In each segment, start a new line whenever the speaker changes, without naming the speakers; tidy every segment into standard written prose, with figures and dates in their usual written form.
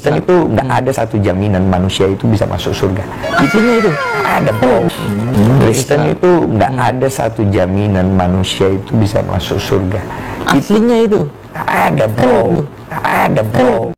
Kristen itu nggak ada satu jaminan manusia itu bisa masuk surga.
Aslinya itu
Ada bro. Kristen itu nggak ada satu jaminan manusia itu bisa masuk surga.
aslinya itu
Ada bro. Ada bro.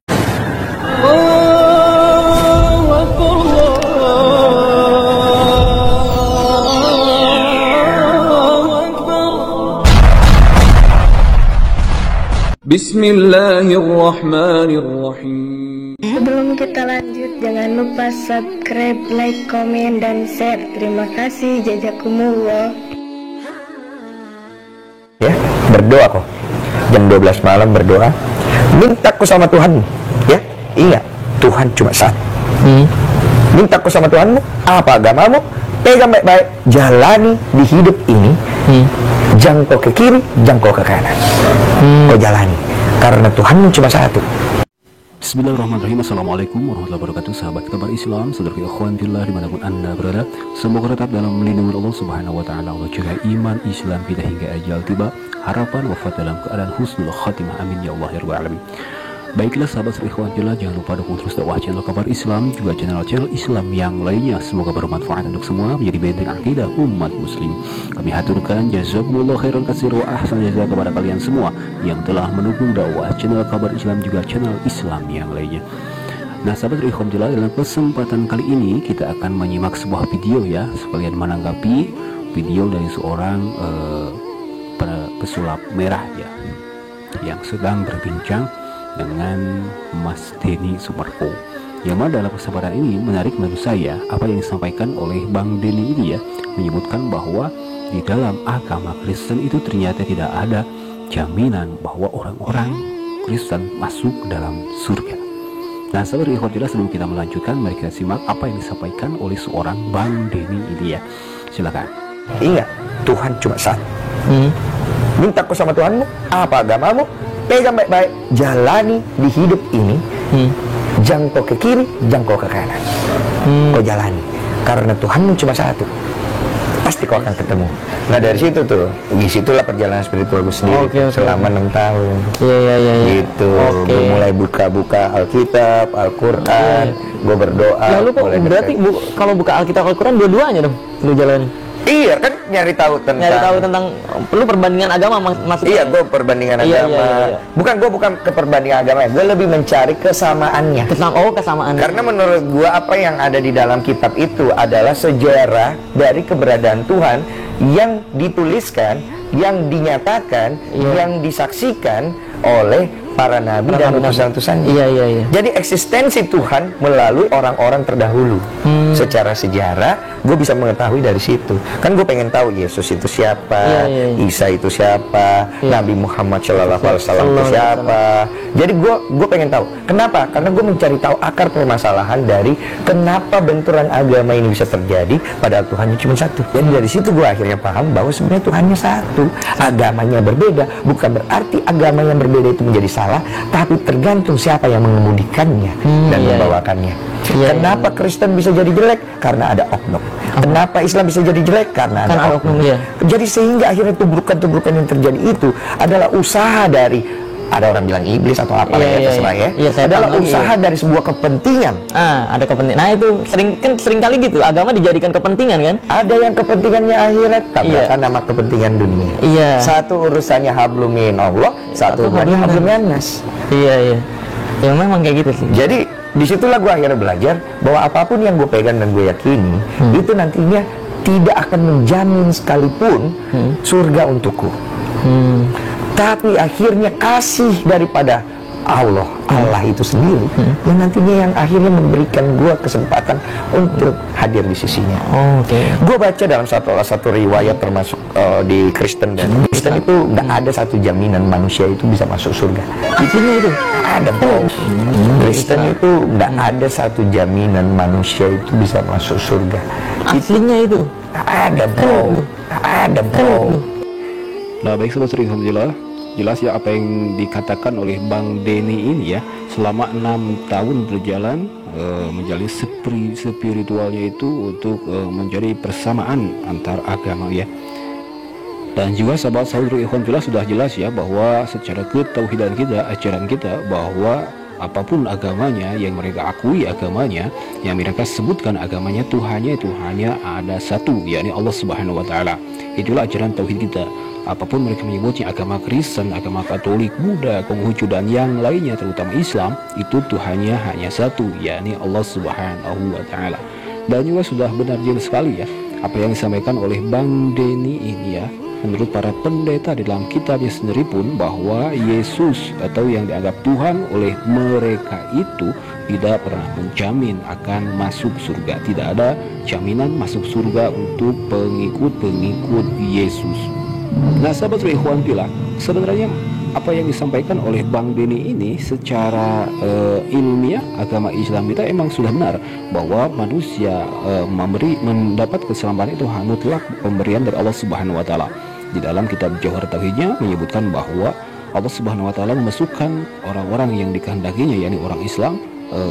Bismillahirrahmanirrahim.
Sebelum kita lanjut, jangan lupa subscribe, like, komen, dan share. Terima kasih, jazakumullah.
Ya, berdoa kok. Jam 12 malam berdoa. Mintaku sama Tuhanmu. Ya, ingat, Tuhan cuma satu. Mintaku sama Tuhanmu, apa agamamu, pegang baik-baik, jalani di hidup ini. Jangkau ke kiri, jangkau ke kanan. Kau jalani, karena Tuhanmu cuma satu.
Bismillahirrahmanirrahim. Assalamualaikum warahmatullahi wabarakatuh. Sahabat kabar Islam, saudara ikhwanillah dimanapun anda berada, semoga tetap dalam lindungan Allah Subhanahu Wa Taala. Allah jaga iman Islam kita hingga ajal tiba, harapan wafat dalam keadaan husnul khatimah, amin ya Allah ya rabbal alamin. Baiklah sahabat ikhwanillah, jangan lupa dukung terus dakwah channel kabar Islam, juga channel-channel Islam yang lainnya. Semoga bermanfaat untuk semua, menjadi benteng akidah umat muslim. Kami haturkan jazakumullah khairan katsir wa ahsan jazaa kepada kalian semua yang telah mendukung dakwah channel kabar Islam, juga channel Islam yang lainnya. Nah sahabat ikhwanillah, dalam kesempatan kali ini kita akan menyimak sebuah video ya, sekalian menanggapi video dari seorang pesulap merah ya, yang sedang berbincang dengan Mas Denny Sumarko. Yang mana dalam kesempatan ini menarik menurut saya apa yang disampaikan oleh Bang Denny ini ya, menyebutkan bahwa di dalam agama Kristen itu ternyata tidak ada jaminan bahwa orang-orang Kristen masuk dalam surga. Nah sahabat ikhwatillah, sebelum kita melanjutkan, mari kita simak apa yang disampaikan oleh seorang Bang Denny ini ya. Silakan.
Ingat, Tuhan cuma satu. Mintaku sama Tuhanmu, apa agamamu, pegang baik-baik, jalani di hidup ini. Jangkau ke kiri, jangkau ke kanan. Kau jalani, karena Tuhanmu cuma satu. Pasti kau akan ketemu. Nah dari situ tuh, disitulah perjalanan spiritual gue sendiri. Selama 6 tahun.
Iya.
Gitu. Gue mulai buka-buka Alkitab, Al-Quran. Gue berdoa.
Lalu kok berarti kalau buka Alkitab Al-Quran dua-duanya dong lu jalani?
Iya kan, nyari tahu tentang perlu perbandingan agama maksudnya. Iya, gue perbandingan agama.
Iya.
Bukan ke perbandingan agama, gue lebih mencari kesamaannya.
Kesamaan.
Karena menurut gue apa yang ada di dalam kitab itu adalah sejarah dari keberadaan Tuhan yang dituliskan, yang dinyatakan, yang disaksikan oleh para nabi dan utusan-utusannya.
Iya.
Jadi eksistensi Tuhan melalui orang-orang terdahulu. Secara sejarah gue bisa mengetahui dari situ. Kan gue pengen tahu Yesus itu siapa, Isa itu siapa, Nabi Muhammad SAW itu siapa. Jadi gue pengen tahu. Kenapa? Karena gue mencari tahu akar permasalahan dari kenapa benturan agama ini bisa terjadi, padahal Tuhannya cuma satu. Jadi dari situ gue akhirnya paham bahwa sebenarnya Tuhannya satu. Agamanya berbeda, bukan berarti agama yang berbeda itu menjadi salah, tapi tergantung siapa yang mengemudikannya dan membawakannya. Kenapa Kristen bisa jadi jelek? Karena ada oknum. Kenapa Islam bisa jadi jelek? Karena ada oknum. Jadi sehingga akhirnya tubrukan-tubrukan yang terjadi itu adalah usaha dari, ada orang bilang iblis atau apa terserah ya. Adalah usaha dari sebuah kepentingan.
Ada kepentingan. Nah itu sering kali gitu, agama dijadikan kepentingan kan?
Ada yang kepentingannya akhirat, tabrakan nama kepentingan dunia. Satu urusannya hablum minallah, satu urusannya hablum minannas.
Iya. Ya memang kayak gitu sih.
Jadi disitulah gue akhirnya belajar bahwa apapun yang gue pegang dan gue yakini itu nantinya tidak akan menjamin sekalipun surga untukku. Tapi akhirnya kasih daripada Allah itu sendiri yang nantinya yang akhirnya memberikan gue kesempatan untuk hadir di sisinya. Gue baca dalam satu riwayat termasuk di Kristen, dan Kristen itu nggak ada satu jaminan manusia itu bisa masuk surga. Intinya itu ada bro. Kristen itu nggak ada satu jaminan manusia itu bisa masuk surga.
Aslinya itu
ada bro.
Nah baik sahabat alhamdulillah, jelas ya apa yang dikatakan oleh Bang Denny ini ya. Selama 6 tahun berjalan menjalin spiritualnya itu untuk menjadi persamaan antar agama ya. Dan juga sahabat saudara ikhwan fillah, sudah jelas ya bahwa secara ketauhidan kita, ajaran kita, bahwa apapun agamanya yang mereka akui agamanya, yang mereka sebutkan agamanya, Tuhannya itu hanya ada satu, yakni Allah Subhanahu wa taala. Itulah ajaran tauhid kita. Apapun mereka menyebutnya agama Kristen, agama Katolik, Buddha, Konghucu dan yang lainnya terutama Islam, itu Tuhannya hanya satu, yakni Allah Subhanahu wa taala. Dan juga sudah benar jelas sekali ya apa yang disampaikan oleh Bang Denny ini ya. Menurut para pendeta di dalam kitabnya sendiri pun bahwa Yesus atau yang dianggap Tuhan oleh mereka itu tidak pernah menjamin akan masuk surga. Tidak ada jaminan masuk surga untuk pengikut-pengikut Yesus. Nah sahabat ikhwan fillah, sebenarnya apa yang disampaikan oleh Bang Denny ini secara ilmiah agama Islam kita emang sudah benar bahwa manusia mendapat keselamatan itu mutlak pemberian dari Allah Subhanahu wa taala. Di dalam kitab Jauhar Tauhidnya menyebutkan bahwa Allah Subhanahu wa taala memasukkan orang-orang yang dikehendakinya, yakni orang Islam,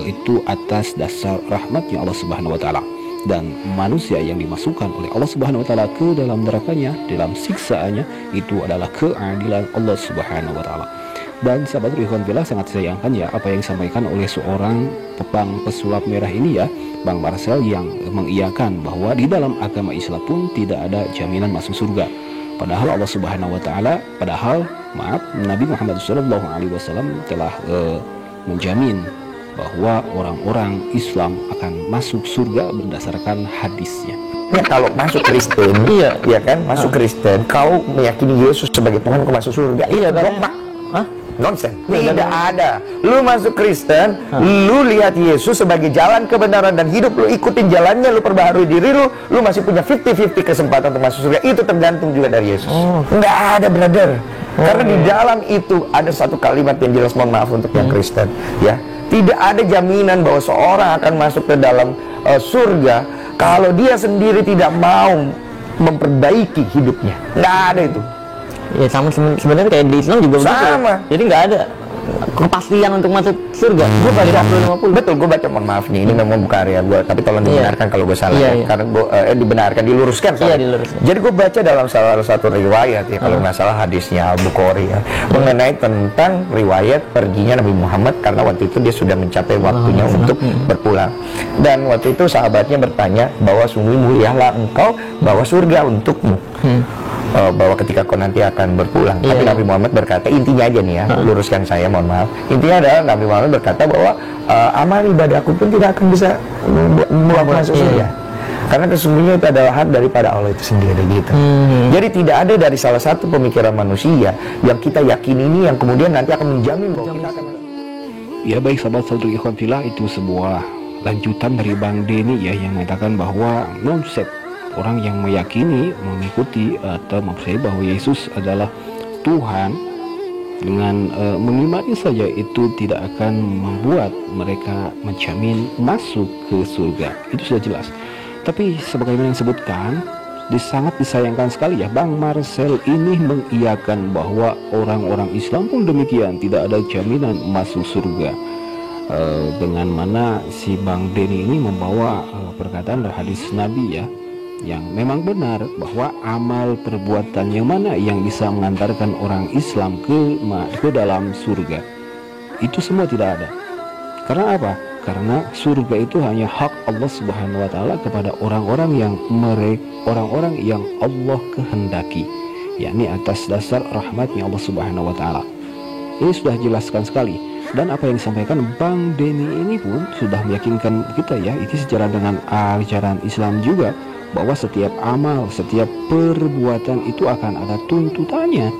itu atas dasar rahmatnya Allah Subhanahu wa taala. Dan manusia yang dimasukkan oleh Allah Subhanahu wa taala ke dalam nerakanya, dalam siksaannya, itu adalah keadilan Allah Subhanahu wa taala. Dan sahabat ikhwan fillah, sangat sayangkan ya apa yang disampaikan oleh seorang pepang pesulap merah ini ya, Bang Marcel, yang mengiyakan bahwa di dalam agama Islam pun tidak ada jaminan masuk surga. Padahal Allah Subhanahu wa taala, Nabi Muhammad SAW telah menjamin bahwa orang-orang Islam akan masuk surga berdasarkan hadisnya.
Ya, kalau masuk Kristen, iya kan, masuk Kristen, kau meyakini Yesus sebagai Tuhan, kau masuk surga. Iya, dogma. Nonsen. Tidak ada. Lu masuk Kristen, lu lihat Yesus sebagai jalan kebenaran dan hidup, lu ikutin jalannya, lu perbaharui diri lu masih punya 50-50 kesempatan untuk masuk surga. Itu tergantung juga dari Yesus. Nggak ada, brother. Karena di dalam itu ada satu kalimat yang jelas, mohon maaf untuk yang Kristen, ya. Tidak ada jaminan bahwa seorang akan masuk ke dalam surga kalau dia sendiri tidak mau memperbaiki hidupnya. Nggak ada itu.
Ya sama sebenarnya kayak di Islam juga begitu.
Sama.
Jadi nggak ada kepastian untuk masuk surga. Gue baca 50.
Betul, gue baca, mohon maaf nih, ini memang bukan karya gue, tapi tolong dibenarkan kalau gue salah ya. Karena gue dibenarkan, diluruskan soalnya.
Diluruskan.
Jadi gue baca dalam salah satu riwayat ya, kalau nggak salah hadisnya Al-Bukhari ya, mengenai tentang riwayat perginya Nabi Muhammad karena waktu itu dia sudah mencapai waktunya untuk berpulang. Dan waktu itu sahabatnya bertanya bahwa sungguh mulialah engkau bawa surga untukmu. Bahwa ketika kau nanti akan berpulang. Tapi Nabi Muhammad berkata, intinya aja nih ya, luruskan saya, mohon maaf. Intinya adalah Nabi Muhammad berkata bahwa amal ibadahku pun tidak akan bisa membuat masuk surga. Karena sesungguhnya itu adalah hak daripada Allah itu sendiri gitu. Jadi tidak ada dari salah satu pemikiran manusia yang kita yakini ini yang kemudian nanti akan menjamin bahwa kita akan.
Ya baik sahabat saudara ikhwan fillah, itu sebuah lanjutan dari Bang Denny ya, yang mengatakan bahwa konsep orang yang meyakini, mengikuti atau mempercayai bahwa Yesus adalah Tuhan dengan mengimani saja itu tidak akan membuat mereka menjamin masuk ke surga. Itu sudah jelas. Tapi sebagaimana yang disebutkan, sangat disayangkan sekali ya, Bang Marcel ini mengiyakan bahwa orang-orang Islam pun demikian, tidak ada jaminan masuk surga. Dengan mana si Bang Denny ini membawa perkataan dari hadis Nabi ya, yang memang benar bahwa amal perbuatan yang mana yang bisa mengantarkan orang Islam ke dalam surga, itu semua tidak ada. Karena apa? Karena surga itu hanya hak Allah Subhanahu wa taala kepada orang-orang yang Allah kehendaki, yakni atas dasar rahmatnya Allah Subhanahu wa taala. Ini sudah jelaskan sekali. Dan apa yang disampaikan Bang Denny ini pun sudah meyakinkan kita ya, itu sejalan dengan ajaran Islam juga, bahwa setiap amal, setiap perbuatan itu akan ada tuntutannya.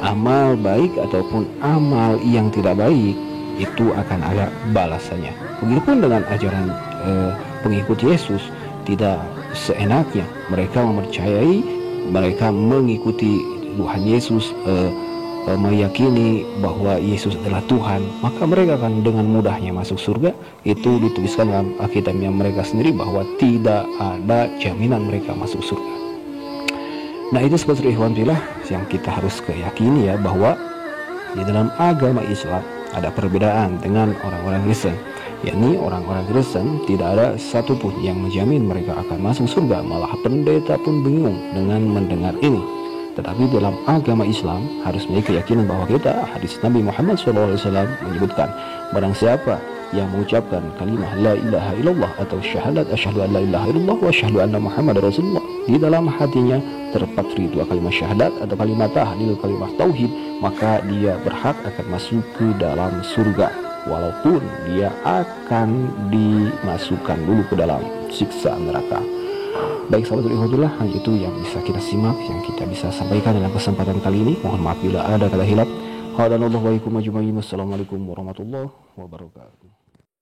Amal baik ataupun amal yang tidak baik itu akan ada balasannya. Begitupun dengan ajaran pengikut Yesus, tidak seenaknya mereka mempercayai, mereka mengikuti Tuhan Yesus, meyakini bahwa Yesus adalah Tuhan, maka mereka akan dengan mudahnya masuk surga. Itu dituliskan dalam Alkitabnya mereka sendiri bahwa tidak ada jaminan mereka masuk surga. Nah itu seperti ikhwan fillah yang kita harus keyakini ya, bahwa di dalam agama Islam ada perbedaan dengan orang-orang Kristen, yakni orang-orang Kristen tidak ada satupun yang menjamin mereka akan masuk surga. Malah pendeta pun bingung dengan mendengar ini. Tetapi dalam agama Islam harus memiliki keyakinan bahwa kita, hadis Nabi Muhammad SAW menyebutkan, barang siapa yang mengucapkan kalimat la ilaha illallah atau syahadat asyhadu an la ilaha illallah wa asyhadu anna Muhammad Rasulullah, di dalam hatinya terpatri dua kalimat syahadat atau kalimat tahlil, kalimat tauhid, maka dia berhak akan masuk ke dalam surga, walaupun dia akan dimasukkan dulu ke dalam siksa neraka. Baik sahabat ikhwatillah, hanya itu yang bisa kita simak, yang kita bisa sampaikan dalam kesempatan kali ini. Mohon maaf bila ada kata hilaf. Qadanallahu wa ikum ajma'in. Wassalamualaikum warahmatullahi wabarakatuh.